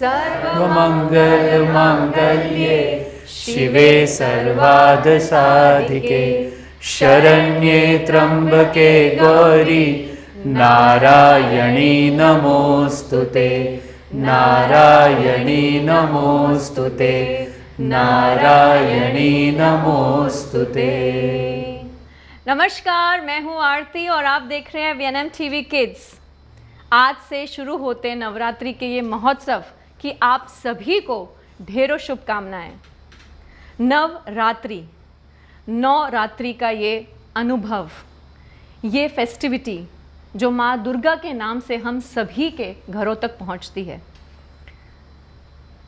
सर्वमङ्गलमाङ्गल्ये शिवे सर्वार्थसाधिके शरण्ये त्र्यम्बके गौरी नारायणी नमोस्तुते नारायणी नमोस्तुते नारायणी नमोस्तुते। नमस्कार, मैं हूँ आरती और आप देख रहे हैं VNM TV किड्स। आज से शुरू होते नवरात्रि के ये महोत्सव की आप सभी को ढेरों शुभकामनाएं। नवरात्रि, 9 रात्रि का ये अनुभव, ये फेस्टिविटी जो माँ दुर्गा के नाम से हम सभी के घरों तक पहुँचती है।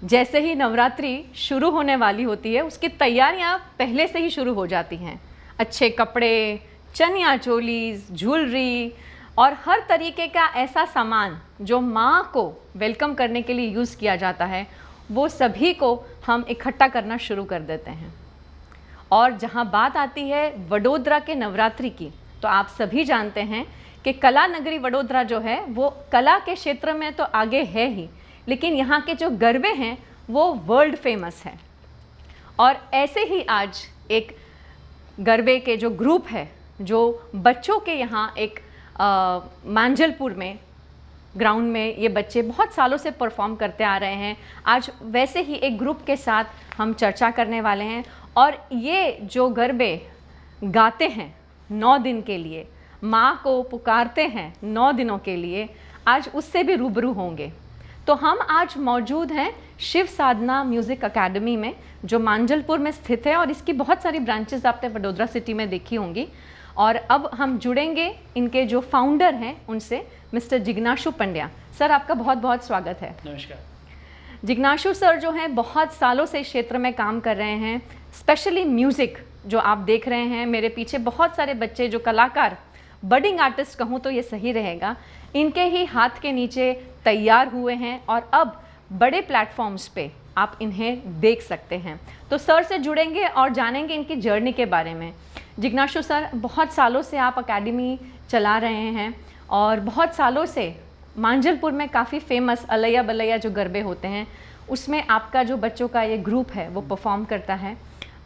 जैसे ही नवरात्रि शुरू होने वाली होती है उसकी तैयारियाँ पहले से ही शुरू हो जाती हैं। अच्छे कपड़े, चनिया चोलीज, ज्वेलरी और हर तरीके का ऐसा सामान जो माँ को वेलकम करने के लिए यूज़ किया जाता है, वो सभी को हम इकट्ठा करना शुरू कर देते हैं। और जहाँ बात आती है वडोदरा के नवरात्रि की, तो आप सभी जानते हैं कि कला नगरी वडोदरा जो है वो कला के क्षेत्र में तो आगे है ही, लेकिन यहाँ के जो गरबे हैं वो वर्ल्ड फेमस है। और ऐसे ही आज एक गरबे के जो ग्रुप है, जो बच्चों के यहाँ एक मांजलपुर में ग्राउंड में ये बच्चे बहुत सालों से परफॉर्म करते आ रहे हैं, आज वैसे ही एक ग्रुप के साथ हम चर्चा करने वाले हैं। और ये जो गरबे गाते हैं 9 दिन के लिए, माँ को पुकारते हैं 9 दिनों के लिए, आज उससे भी रूबरू होंगे। तो हम आज मौजूद हैं शिव साधना म्यूज़िक अकेडमी में, जो मांजलपुर में स्थित है और इसकी बहुत सारी ब्रांचेस आपने वडोदरा सिटी में देखी होंगी। और अब हम जुड़ेंगे इनके जो फाउंडर हैं उनसे, मिस्टर जिग्नाशु पंड्या। सर, आपका बहुत बहुत स्वागत है। नमस्कार। जिग्नाशु सर जो हैं बहुत सालों से इस क्षेत्र में काम कर रहे हैं, स्पेशली म्यूज़िक जो आप देख रहे हैं। मेरे पीछे बहुत सारे बच्चे जो कलाकार, बडिंग आर्टिस्ट कहूँ तो ये सही रहेगा, इनके ही हाथ के नीचे तैयार हुए हैं और अब बड़े प्लेटफॉर्म्स पे आप इन्हें देख सकते हैं। तो सर से जुड़ेंगे और जानेंगे इनकी जर्नी के बारे में। जिग्नाशु सर, बहुत सालों से आप अकेडमी चला रहे हैं और बहुत सालों से मांजलपुर में काफ़ी फेमस अलैया बलैया जो गरबे होते हैं उसमें आपका जो बच्चों का ये ग्रुप है वो परफॉर्म करता है,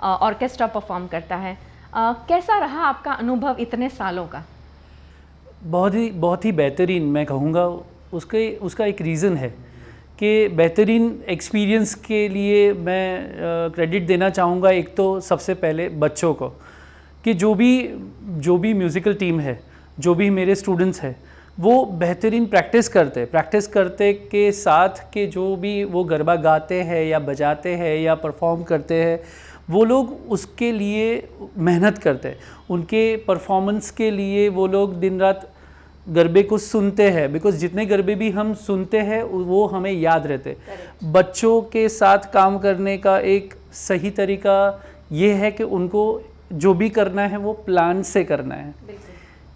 ऑर्केस्ट्रा परफॉर्म करता है। कैसा रहा आपका अनुभव इतने सालों का? बहुत ही बेहतरीन मैं कहूँगा। उसका एक रीज़न है कि बेहतरीन एक्सपीरियंस के लिए मैं क्रेडिट देना चाहूँगा। एक तो सबसे पहले बच्चों को, कि जो भी म्यूज़िकल टीम है, जो भी मेरे स्टूडेंट्स हैं, वो बेहतरीन प्रैक्टिस करते के साथ के जो भी वो गरबा गाते हैं या बजाते हैं या परफॉर्म करते हैं, वो लोग उसके लिए मेहनत करते हैं। उनके परफॉर्मेंस के लिए वो लोग दिन रात गरबे को सुनते हैं, बिकॉज़ जितने गरबे भी हम सुनते हैं वो हमें याद रहते। बच्चों के साथ काम करने का एक सही तरीका ये है कि उनको जो भी करना है वो प्लान से करना है।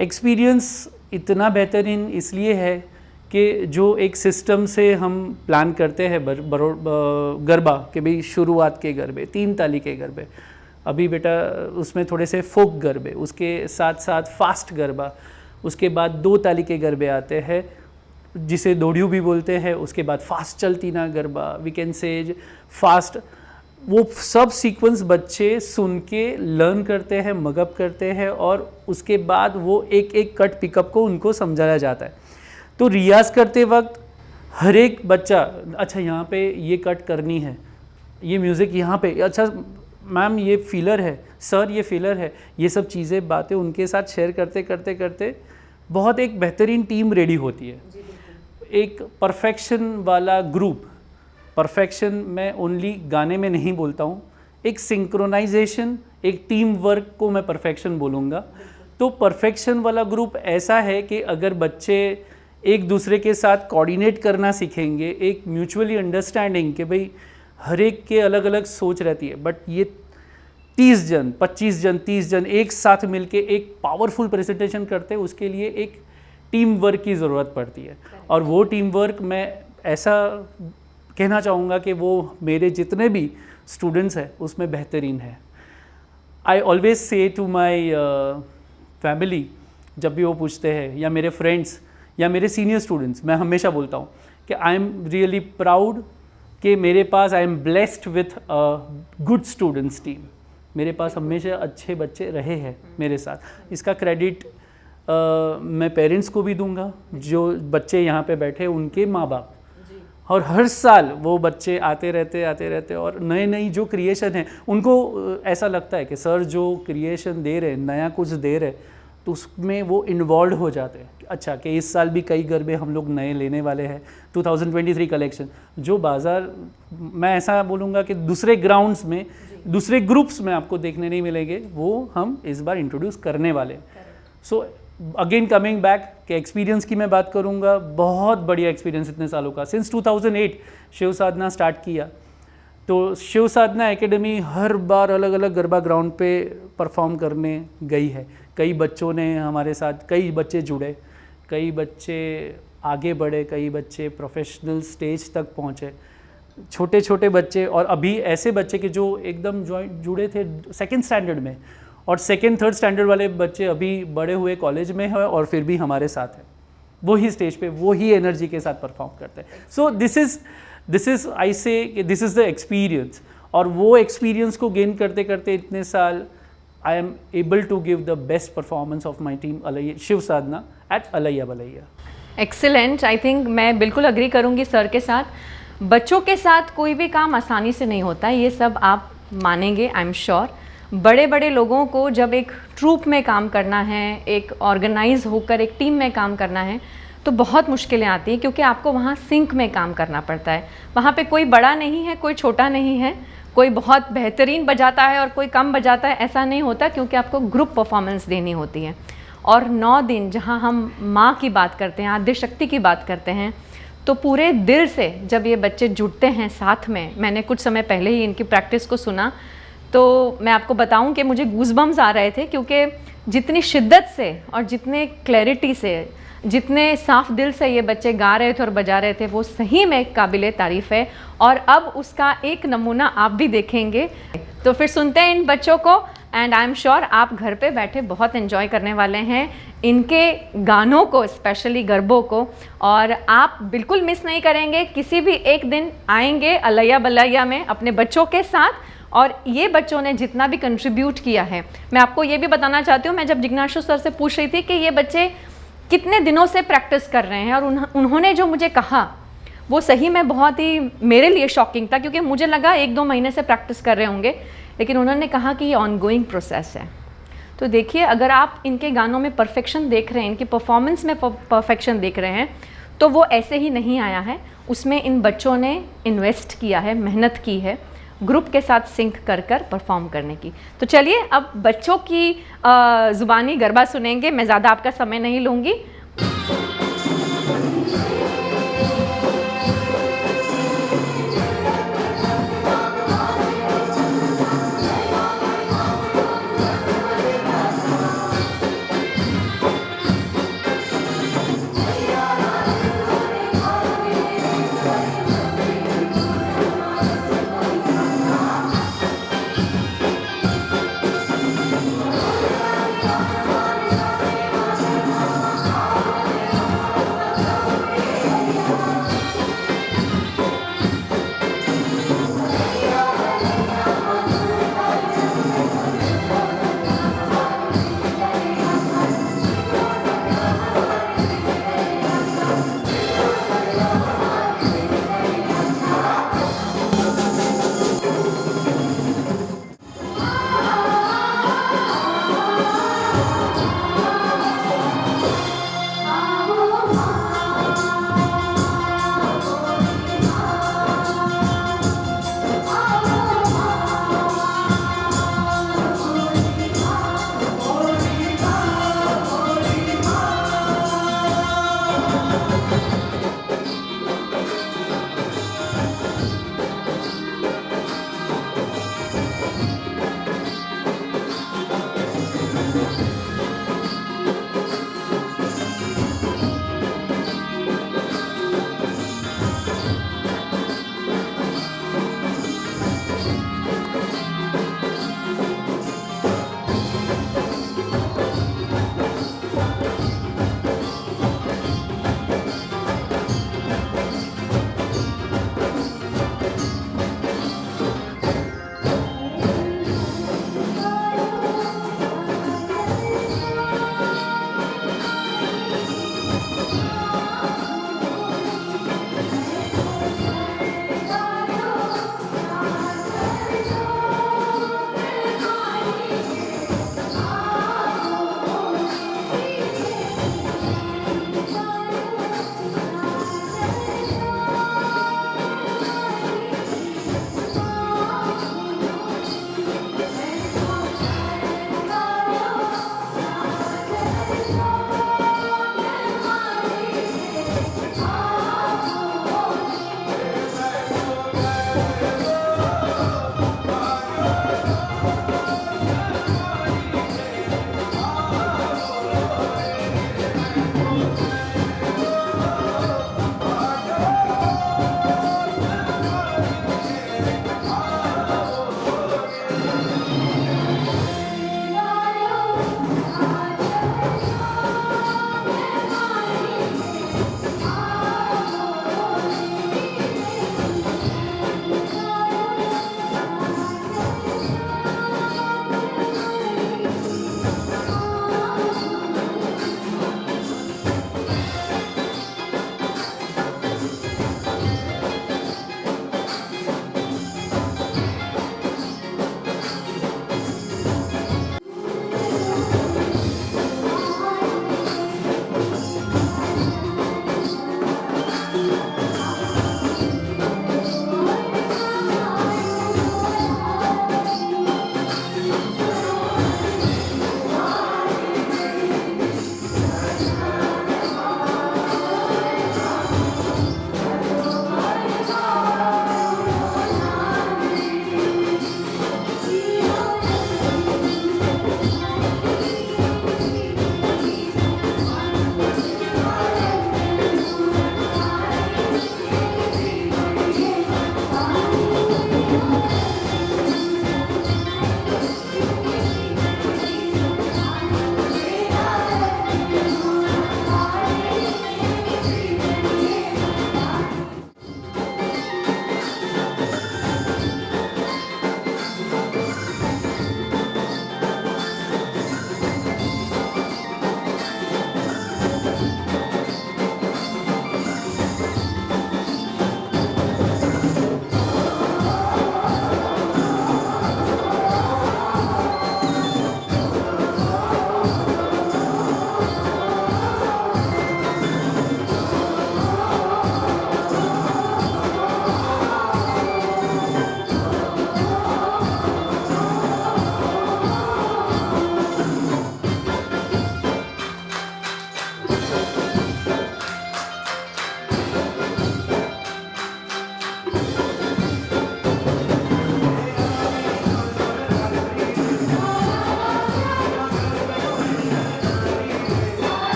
एक्सपीरियंस इतना बेहतरीन इसलिए है कि जो एक सिस्टम से हम प्लान करते हैं गरबा के भाई, शुरुआत के गरबे 3 ताली के गरबे, अभी बेटा उसमें थोड़े से फोक गरबे, उसके साथ साथ फास्ट गरबा, उसके बाद 2 ताली के गरबे आते हैं जिसे दोड़ियों भी बोलते हैं, उसके बाद फास्ट चलती ना Garba, we can say fast. वो सब सीक्वेंस बच्चे सुन के लर्न करते हैं, मगअप करते हैं और उसके बाद वो एक एक कट पिकअप को उनको समझाया जाता है। तो रियाज़ करते वक्त हर एक बच्चा, अच्छा यहाँ पे ये कट करनी है, ये म्यूज़िक यहाँ पे, अच्छा मैम ये फीलर है, सर ये फीलर है, ये सब चीज़ें बातें उनके साथ शेयर करते करते करते बहुत एक बेहतरीन टीम रेडी होती है। एक परफेक्शन वाला ग्रुप, परफेक्शन मैं ओनली गाने में नहीं बोलता हूँ, एक सिंक्रोनाइजेशन, एक टीम वर्क को मैं परफेक्शन बोलूँगा। तो परफेक्शन वाला ग्रुप ऐसा है कि अगर बच्चे एक दूसरे के साथ कोऑर्डिनेट करना सीखेंगे, एक म्यूचुअली अंडरस्टैंडिंग कि भाई हर एक के अलग अलग सोच रहती है, बट ये 30 जन, 25 जन, 30 जन एक साथ मिलके एक पावरफुल प्रेजेंटेशन करते हैं, उसके लिए एक टीम वर्क की ज़रूरत पड़ती है। और वो टीम वर्क मैं ऐसा कहना चाहूँगा कि वो मेरे जितने भी स्टूडेंट्स हैं उसमें बेहतरीन है। I always say to my family, जब भी वो पूछते हैं, या मेरे फ्रेंड्स या मेरे सीनियर स्टूडेंट्स, मैं हमेशा बोलता हूँ कि आई एम रियली प्राउड कि मेरे पास I am blessed with good students team. मेरे पास हमेशा अच्छे बच्चे रहे हैं मेरे साथ। इसका क्रेडिट मैं पेरेंट्स को भी दूंगा, जो बच्चे यहाँ पे बैठे उनके माँ बाप, और हर साल वो बच्चे आते रहते और नए नई जो क्रिएशन है उनको ऐसा लगता है कि सर जो क्रिएशन दे रहे, नया कुछ दे रहे, तो उसमें वो इन्वॉल्व हो जाते हैं। अच्छा कि इस साल भी कई गरबे हम लोग नए लेने वाले हैं, 2023 कलेक्शन, जो बाज़ार मैं ऐसा बोलूँगा कि दूसरे ग्राउंड्स में, दूसरे ग्रुप्स में आपको देखने नहीं मिलेंगे, वो हम इस बार इंट्रोड्यूस करने वाले। सो अगेन कमिंग बैक के एक्सपीरियंस की मैं बात करूँगा, बहुत बढ़िया एक्सपीरियंस इतने सालों का। सिंस 2008 शिव साधना स्टार्ट किया, तो शिव साधना एकेडमी हर बार अलग अलग गरबा ग्राउंड पे परफॉर्म करने गई है। कई बच्चों ने हमारे साथ, कई बच्चे जुड़े, कई बच्चे आगे बढ़े, कई बच्चे प्रोफेशनल स्टेज तक पहुँचे, छोटे छोटे बच्चे, और अभी ऐसे बच्चे के जो एकदम जुड़े थे सेकेंड स्टैंडर्ड में, और सेकेंड थर्ड स्टैंडर्ड वाले बच्चे अभी बड़े हुए कॉलेज में हैं और फिर भी हमारे साथ हैं, वही स्टेज पे वही एनर्जी के साथ परफॉर्म करते हैं। सो दिस इज़ आई से दिस इज़ द एक्सपीरियंस, और वो एक्सपीरियंस को गेन करते करते इतने साल I am able to give the best performance of my team Alaiya Shiv Sadhana at Alaiya Balaiya. Excellent. I think मैं बिल्कुल अग्री करूंगी सर के साथ। बच्चों के साथ कोई भी काम आसानी से नहीं होता, ये सब आप मानेंगे, आई एम श्योर। बड़े बड़े लोगों को जब एक ट्रूप में काम करना है, एक ऑर्गेनाइज होकर एक टीम में काम करना है, तो बहुत मुश्किलें आती हैं, क्योंकि आपको वहाँ सिंक में काम करना पड़ता है। वहाँ पे कोई बड़ा नहीं है, कोई छोटा नहीं है, कोई बहुत बेहतरीन बजाता है और कोई कम बजाता है, ऐसा नहीं होता, क्योंकि आपको ग्रुप परफॉर्मेंस देनी होती है। और 9 दिन जहाँ हम माँ की बात करते हैं, आद्य शक्ति की बात करते हैं, तो पूरे दिल से जब ये बच्चे जुड़ते हैं साथ में, मैंने कुछ समय पहले ही इनकी प्रैक्टिस को सुना, तो मैं आपको बताऊं कि मुझे गूज़बम्स आ रहे थे, क्योंकि जितनी शिद्दत से और जितने क्लैरिटी से, जितने साफ दिल से ये बच्चे गा रहे थे और बजा रहे थे, वो सही में काबिले तारीफ़ है। और अब उसका एक नमूना आप भी देखेंगे। तो फिर सुनते हैं इन बच्चों को, एंड आई एम श्योर आप घर पे बैठे बहुत एंजॉय करने वाले हैं इनके गानों को, स्पेशली गरबों को, और आप बिल्कुल मिस नहीं करेंगे। किसी भी एक दिन आएंगे अलैया बलैया में अपने बच्चों के साथ, और ये बच्चों ने जितना भी कंट्रीब्यूट किया है, मैं आपको ये भी बताना चाहती हूँ, मैं जब जिज्ञासु सर से पूछ रही थी कि ये बच्चे कितने दिनों से प्रैक्टिस कर रहे हैं, और उन्होंने जो मुझे कहा वो सही में बहुत ही मेरे लिए शॉकिंग था, क्योंकि मुझे लगा 1-2 महीने से प्रैक्टिस कर रहे होंगे, लेकिन उन्होंने कहा कि ये ऑनगोइंग प्रोसेस है। तो देखिए, अगर आप इनके गानों में परफेक्शन देख रहे हैं, इनकी परफॉर्मेंस में परफेक्शन देख रहे हैं, तो वो ऐसे ही नहीं आया है, उसमें इन बच्चों ने इन्वेस्ट किया है, मेहनत की है, ग्रुप के साथ सिंक कर परफॉर्म करने की। तो चलिए अब बच्चों की ज़ुबानी गरबा सुनेंगे, मैं ज़्यादा आपका समय नहीं लूँगी।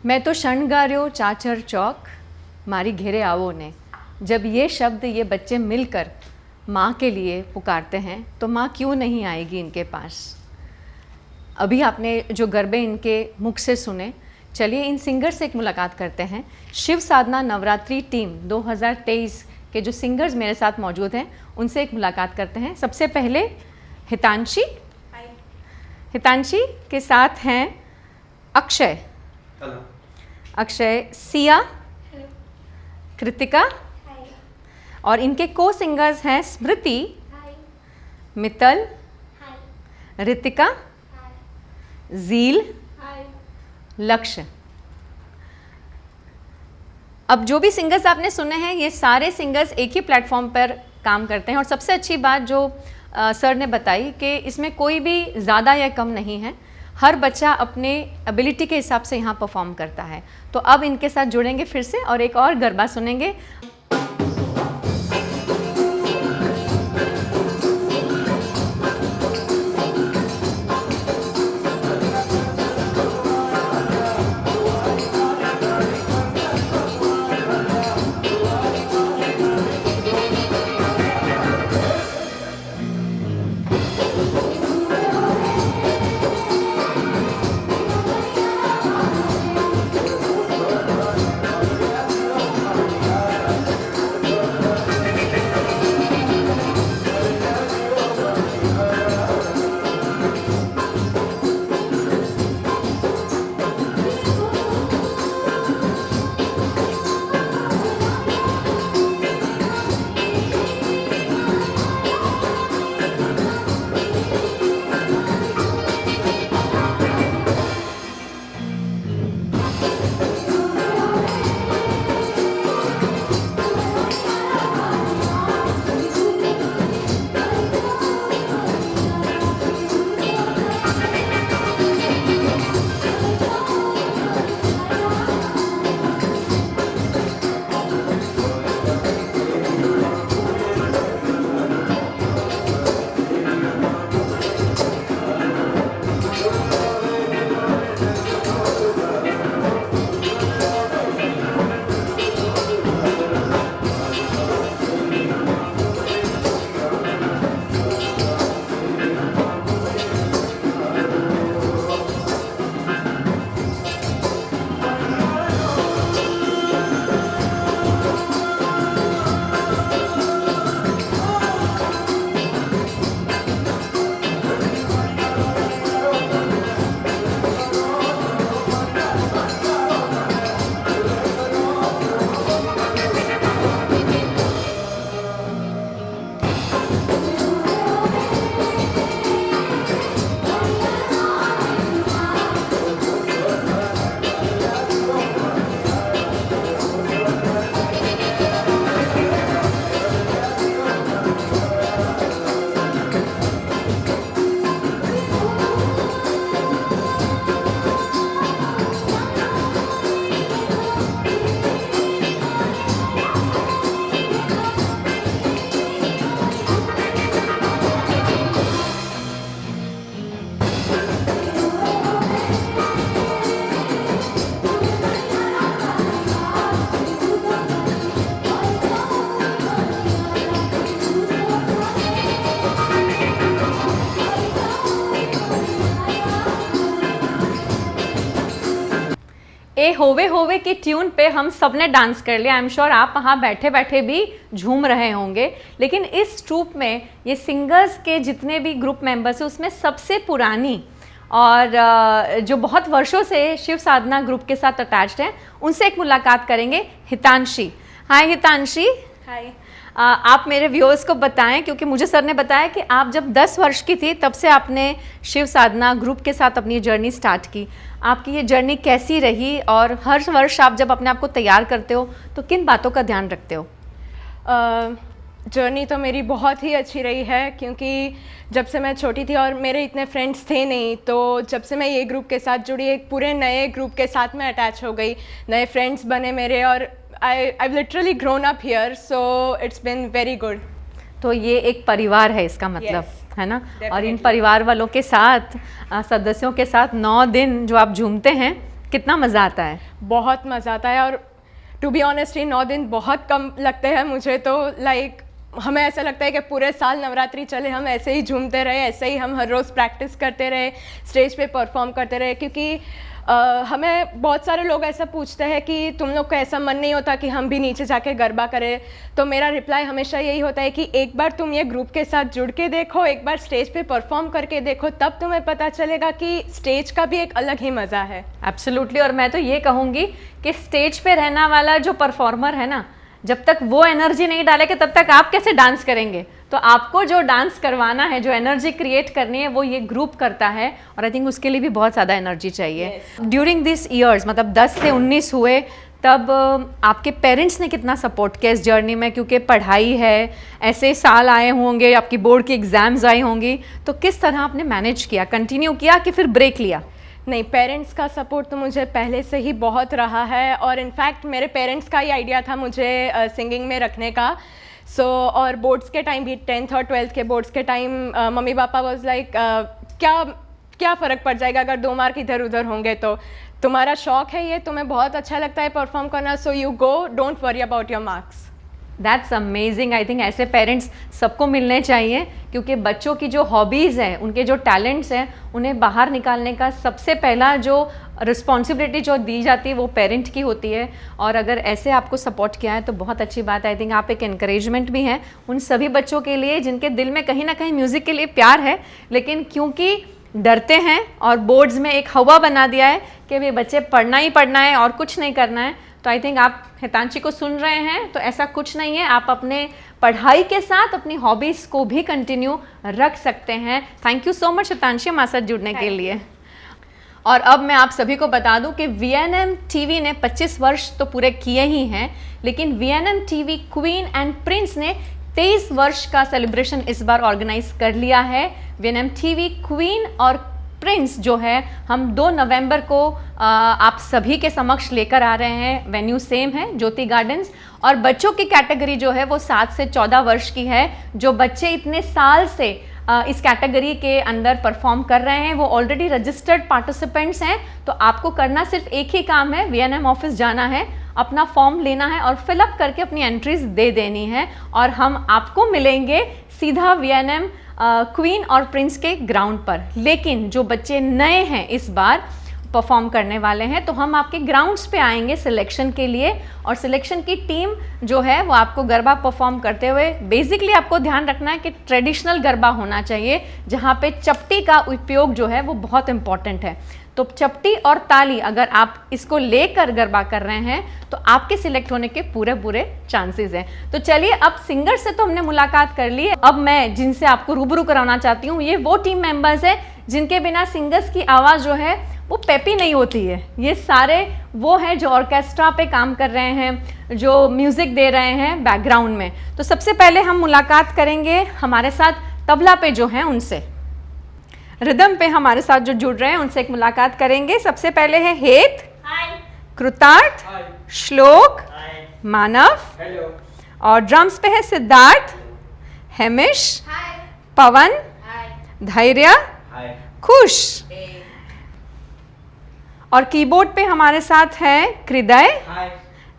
मैं तो शणगार्यो चाचर चौक मारी घेरे आवो ने। जब ये शब्द ये बच्चे मिलकर माँ के लिए पुकारते हैं तो माँ क्यों नहीं आएगी इनके पास। अभी आपने जो गरबे इनके मुख से सुने, चलिए इन सिंगर से एक मुलाकात करते हैं। शिव साधना नवरात्रि टीम 2023 के जो सिंगर्स मेरे साथ मौजूद हैं उनसे एक मुलाकात करते हैं। सबसे पहले हितांशी, हितांशी के साथ हैं अक्षय, अक्षय, सिया, कृतिका और इनके को सिंगर्स हैं स्मृति, मित्तल, रितिका, जील, लक्ष्य। अब जो भी सिंगर्स आपने सुने हैं ये सारे सिंगर्स एक ही प्लेटफॉर्म पर काम करते हैं और सबसे अच्छी बात जो सर ने बताई कि इसमें कोई भी ज़्यादा या कम नहीं है, हर बच्चा अपने एबिलिटी के हिसाब से यहाँ परफॉर्म करता है। तो अब इनके साथ जुड़ेंगे फिर से और एक और गरबा सुनेंगे। ए होवे होवे की ट्यून पे हम सब ने डांस कर लिया। आई एम श्योर आप वहाँ बैठे बैठे भी झूम रहे होंगे। लेकिन इस ट्रूप में ये सिंगर्स के जितने भी ग्रुप मेंबर्स हैं उसमें सबसे पुरानी और जो बहुत वर्षों से शिव साधना ग्रुप के साथ अटैच्ड हैं उनसे एक मुलाकात करेंगे। हितांशी। हाय हितांशी। हाय। आप मेरे व्यूअर्स को बताएं, क्योंकि मुझे सर ने बताया कि आप जब 10 वर्ष की थी तब से आपने शिव साधना ग्रुप के साथ अपनी जर्नी स्टार्ट की। आपकी ये जर्नी कैसी रही और हर वर्ष आप जब अपने आप को तैयार करते हो तो किन बातों का ध्यान रखते हो? जर्नी तो मेरी बहुत ही अच्छी रही है, क्योंकि जब से मैं छोटी थी और मेरे इतने फ्रेंड्स थे नहीं, तो जब से मैं ये ग्रुप के साथ जुड़ी एक पूरे नए ग्रुप के साथ मैं अटैच हो गई, नए फ्रेंड्स बने मेरे और I've literally grown up here, so it's been very good. तो ये एक परिवार है इसका मतलब, Yes, है ना? और इन definitely. परिवार वालों के साथ, सदस्यों के साथ 9 दिन जो आप झूमते हैं, कितना मज़ा आता है? बहुत मज़ा आता है। और टू बी ऑनेस्टली 9 दिन बहुत कम लगते हैं मुझे तो। लाइक हमें ऐसा लगता है कि पूरे साल नवरात्रि चले, हम ऐसे ही झूमते रहे, ऐसे ही हम हर रोज़ प्रैक्टिस करते रहे, स्टेज पे परफॉर्म करते रहे। क्योंकि हमें बहुत सारे लोग ऐसा पूछते हैं कि तुम लोग को ऐसा मन नहीं होता कि हम भी नीचे जाके गरबा करें? तो मेरा रिप्लाई हमेशा यही होता है कि एक बार तुम ये ग्रुप के साथ जुड़ के देखो, एक बार स्टेज पे परफॉर्म करके देखो, तब तुम्हें पता चलेगा कि स्टेज का भी एक अलग ही मज़ा है। एब्सोल्युटली। और मैं तो ये कहूँगी कि स्टेज पे रहना वाला जो परफॉर्मर है ना, जब तक वो एनर्जी नहीं डालेगा तब तक आप कैसे डांस करेंगे? तो आपको जो डांस करवाना है, जो एनर्जी क्रिएट करनी है, वो ये ग्रुप करता है। और आई थिंक उसके लिए भी बहुत ज़्यादा एनर्जी चाहिए। ड्यूरिंग दिस ईयर्स, मतलब 10 से 19 हुए, तब आपके पेरेंट्स ने कितना सपोर्ट किया इस जर्नी में? क्योंकि पढ़ाई है, ऐसे साल आए होंगे, आपकी बोर्ड की एग्ज़ाम्स आई होंगी, तो किस तरह आपने मैनेज किया? कंटिन्यू किया कि फिर ब्रेक लिया? नहीं, पेरेंट्स का सपोर्ट तो मुझे पहले से ही बहुत रहा है। और इनफैक्ट मेरे पेरेंट्स का ही आइडिया था मुझे सिंगिंग में रखने का। और बोर्ड्स के टाइम भी, 10th और 12th के बोर्ड्स के time mummy papa was like क्या फ़र्क पड़ जाएगा अगर 2 मार्क इधर उधर होंगे? तो तुम्हारा शौक है ये, तुम्हें बहुत अच्छा लगता है परफॉर्म करना, so you go, don't worry about your marks. That's amazing. I think ऐसे पेरेंट्स सबको मिलने चाहिए, क्योंकि बच्चों की जो हॉबीज़ हैं, उनके जो टैलेंट्स हैं, उन्हें बाहर निकालने का सबसे पहला जो रिस्पॉन्सिबिलिटी जो दी जाती है वो पेरेंट की होती है। और अगर ऐसे आपको सपोर्ट किया है तो बहुत अच्छी बात है। आई थिंक आप एक एनकरेजमेंट भी हैं उन सभी बच्चों के लिए जिनके दिल में कहीं ना कहीं म्यूज़िक के लिए प्यार है, लेकिन क्योंकि डरते हैं और बोर्ड्स में एक हवा बना दिया है कि भाई बच्चे पढ़ना ही पढ़ना है और कुछ नहीं करना है। तो आई थिंक आप हितांशी को सुन रहे हैं, तो ऐसा कुछ नहीं है, आप अपने पढ़ाई के साथ अपनी हॉबीज़ को भी कंटिन्यू रख सकते हैं। थैंक यू सो मच हितांशी हमारे साथ जुड़ने के लिए। और अब मैं आप सभी को बता दूं कि VNM TV ने 25 वर्ष तो पूरे किए ही हैं, लेकिन VNM TV queen and Prince ने 23 वर्ष का सेलिब्रेशन इस बार ऑर्गेनाइज कर लिया है। VNM TV क्वीन और प्रिंस जो है हम 2 नवंबर को आप सभी के समक्ष लेकर आ रहे हैं। वेन्यू सेम है, ज्योति गार्डन्स। और बच्चों की कैटेगरी जो है वो 7 से 14 वर्ष की है। जो बच्चे इतने साल से इस कैटेगरी के अंदर परफॉर्म कर रहे हैं वो ऑलरेडी रजिस्टर्ड पार्टिसिपेंट्स हैं। तो आपको करना सिर्फ एक ही काम है, VNM ऑफिस जाना है, अपना फॉर्म लेना है और फिलअप करके अपनी एंट्रीज दे देनी है। और हम आपको मिलेंगे सीधा VNM क्वीन और प्रिंस के ग्राउंड पर। लेकिन जो बच्चे नए हैं इस बार परफॉर्म करने वाले हैं, तो हम आपके ग्राउंड्स पे आएंगे सिलेक्शन के लिए। और सिलेक्शन की टीम जो है वो आपको गरबा परफॉर्म करते हुए, बेसिकली आपको ध्यान रखना है कि ट्रेडिशनल गरबा होना चाहिए, जहाँ पे चपटी का उपयोग जो है वो बहुत इंपॉर्टेंट है। तो चपटी और ताली अगर आप इसको लेकर गरबा कर रहे हैं तो आपके सिलेक्ट होने के पूरे चांसेस हैं। तो चलिए, अब सिंगर से तो हमने मुलाकात कर ली है, अब मैं जिनसे आपको रूबरू कराना चाहती हूँ, ये वो टीम मेंबर्स हैं जिनके बिना सिंगर्स की आवाज़ जो है वो पेपी नहीं होती है। ये सारे वो हैं जो ऑर्केस्ट्रा पे काम कर रहे हैं, जो म्यूज़िक दे रहे हैं बैकग्राउंड में। तो सबसे पहले हम मुलाकात करेंगे हमारे साथ तबला पे जो हैं उनसे, रिदम पे हमारे साथ जो जुड़ रहे हैं उनसे एक मुलाकात करेंगे। सबसे पहले है हेत, कृतार्थ, श्लोक, मानव, और ड्रम्स पे है सिद्धार्थ, हेमिश, पवन, धैर्य, खुश, और कीबोर्ड पे हमारे साथ हैं हृदय,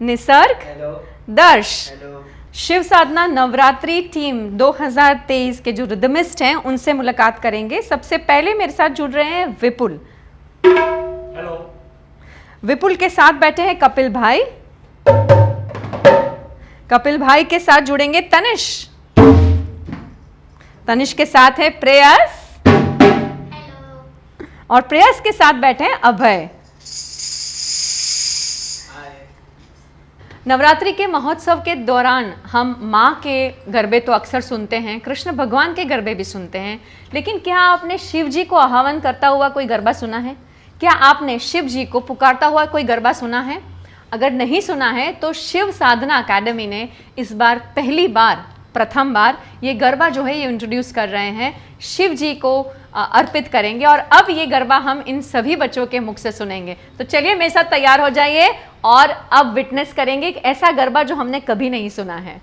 निसर्ग, दर्श। शिव साधना नवरात्रि टीम 2023 के जो रिदमिस्ट हैं उनसे मुलाकात करेंगे। सबसे पहले मेरे साथ जुड़ रहे हैं विपुल। हेलो। विपुल के साथ बैठे हैं कपिल भाई। कपिल भाई के साथ जुड़ेंगे तनिष। तनिष के साथ है प्रेयस। हेलो। और प्रेयस के साथ बैठे हैं अभय। नवरात्रि के महोत्सव के दौरान हम माँ के गरबे तो अक्सर सुनते हैं, कृष्ण भगवान के गरबे भी सुनते हैं, लेकिन क्या आपने शिव जी को आह्वान करता हुआ कोई गरबा सुना है? क्या आपने शिव जी को पुकारता हुआ कोई गरबा सुना है? अगर नहीं सुना है तो शिव साधना अकेडमी ने इस बार पहली बार, प्रथम बार ये गरबा जो है ये इंट्रोड्यूस कर रहे हैं, शिव जी को अर्पित करेंगे। और अब ये गरबा हम इन सभी बच्चों के मुख से सुनेंगे। तो चलिए मेरे साथ तैयार हो जाइए और अब विटनेस करेंगे एक ऐसा गरबा जो हमने कभी नहीं सुना है।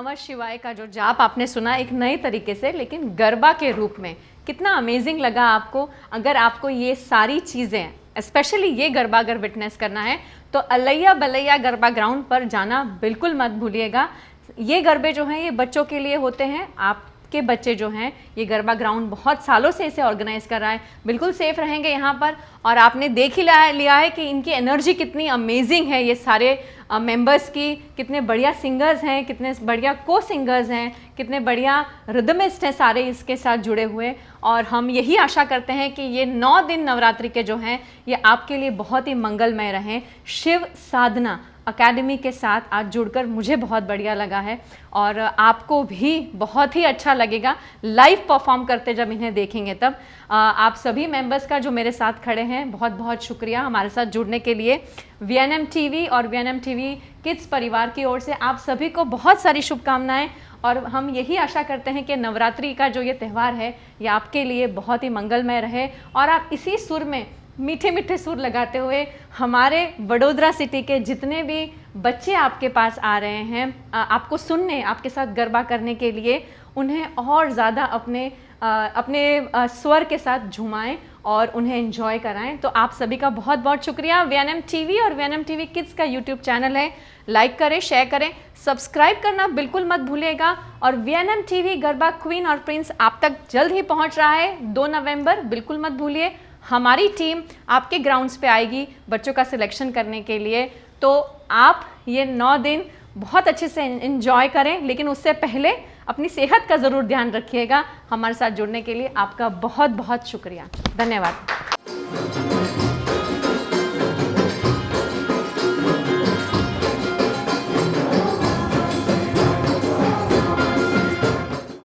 नमः शिवाय का जो जाप आपने सुना एक नए तरीके से, लेकिन गरबा के रूप में, कितना अमेजिंग लगा आपको। अगर आपको ये सारी चीज़ें, स्पेशली ये गरबा अगर विटनेस करना है तो अलैया बलैया गरबा ग्राउंड पर जाना बिल्कुल मत भूलिएगा। ये गरबे जो हैं ये बच्चों के लिए होते हैं। आपके बच्चे जो हैं ये गरबा ग्राउंड बहुत सालों से इसे ऑर्गेनाइज कर रहा है, बिल्कुल सेफ रहेंगे यहाँ पर। और आपने देख ही लिया है कि इनकी एनर्जी कितनी अमेजिंग है, ये सारे मेंबर्स की, कितने बढ़िया सिंगर्स हैं, कितने बढ़िया को सिंगर्स हैं, कितने बढ़िया रिदमिस्ट हैं सारे इसके साथ जुड़े हुए। और हम यही आशा करते हैं कि ये 9 दिन नवरात्रि के जो हैं ये आपके लिए बहुत ही मंगलमय रहें। शिव साधना अकेडमी के साथ आज जुड़कर मुझे बहुत बढ़िया लगा है और आपको भी बहुत ही अच्छा लगेगा लाइव परफॉर्म करते जब इन्हें देखेंगे तब। आप सभी मेंबर्स का जो मेरे साथ खड़े हैं बहुत बहुत शुक्रिया हमारे साथ जुड़ने के लिए। VNM TV और VNM TV किड्स परिवार की ओर से आप सभी को बहुत सारी शुभकामनाएं और हम यही आशा करते हैं कि नवरात्रि का जो ये त्यौहार है ये आपके लिए बहुत ही मंगलमय रहे और आप इसी सुर में मीठे मीठे सुर लगाते हुए हमारे वडोदरा सिटी के जितने भी बच्चे आपके पास आ रहे हैं आपको सुनने, आपके साथ गरबा करने के लिए, उन्हें और ज़्यादा अपने स्वर के साथ झुमाएं और उन्हें एंजॉय कराएं। तो आप सभी का बहुत बहुत शुक्रिया। VNM TV और VNM TV किड्स का YouTube चैनल है, लाइक करें, शेयर करें, सब्सक्राइब करना बिल्कुल मत भूलिएगा। और VNM TV गरबा क्वीन और प्रिंस आप तक जल्द ही पहुंच रहा है 2 नवंबर, बिल्कुल मत भूलिए। हमारी टीम आपके ग्राउंड्स पे आएगी बच्चों का सिलेक्शन करने के लिए, तो आप ये 9 दिन बहुत अच्छे से एंजॉय करें, लेकिन उससे पहले अपनी सेहत का ज़रूर ध्यान रखिएगा। हमारे साथ जुड़ने के लिए आपका बहुत बहुत शुक्रिया, धन्यवाद।